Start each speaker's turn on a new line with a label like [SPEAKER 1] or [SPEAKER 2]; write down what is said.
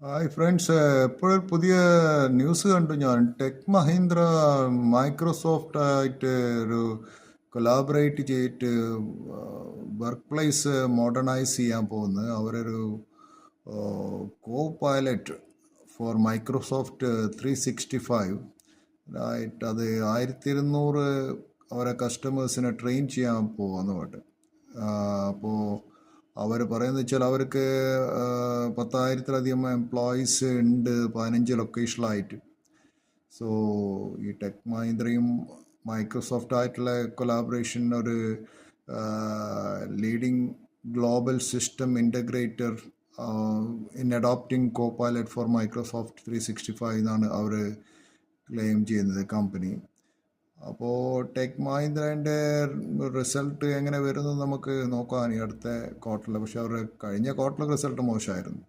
[SPEAKER 1] Hi friends, എപ്പോഴും പുതിയ news കണ്ടു ഞാൻ. ടെക് മഹീന്ദ്ര മൈക്രോസോഫ്റ്റ് ആയിട്ട് ഒരു കൊലാബറേറ്റ് ചെയ്തിട്ട് വർക്ക് പ്ലേസ് മോഡേണൈസ് ചെയ്യാൻ പോകുന്നു. അവരൊരു കോ പൈലറ്റ് ഫോർ മൈക്രോസോഫ്റ്റ് 365 ആയിട്ട് അത് 1200 അവരെ കസ്റ്റമേഴ്സിനെ ട്രെയിൻ ചെയ്യാൻ പോവാന്ന് പറഞ്ഞിട്ട്. അപ്പോൾ അവർ പറയുന്നത് വെച്ചാൽ അവർക്ക് 10,000-ലധികം എംപ്ലോയീസ് ഉണ്ട് 15 ലൊക്കേഷനിലായിട്ട്. സോ ഈ ടെക് മഹീന്ദ്രയും മൈക്രോസോഫ്റ്റ് ആയിട്ടുള്ള കൊലാബറേഷൻ ഒരു leading global system integrator in adopting Copilot for Microsoft 365 എന്നാണ് അവർ ക്ലെയിം ചെയ്യുന്നത് കമ്പനി. അപ്പോൾ ടെക് മഹീന്ദ്രേൻ്റെ റിസൾട്ട് എങ്ങനെ വരുന്നത് നമുക്ക് നോക്കാം ഈ അടുത്ത ക്വാർട്ടറിൽ. പക്ഷെ അവരുടെ കഴിഞ്ഞ ക്വാർട്ടറിൽ റിസൾട്ട് മോശമായിരുന്നു.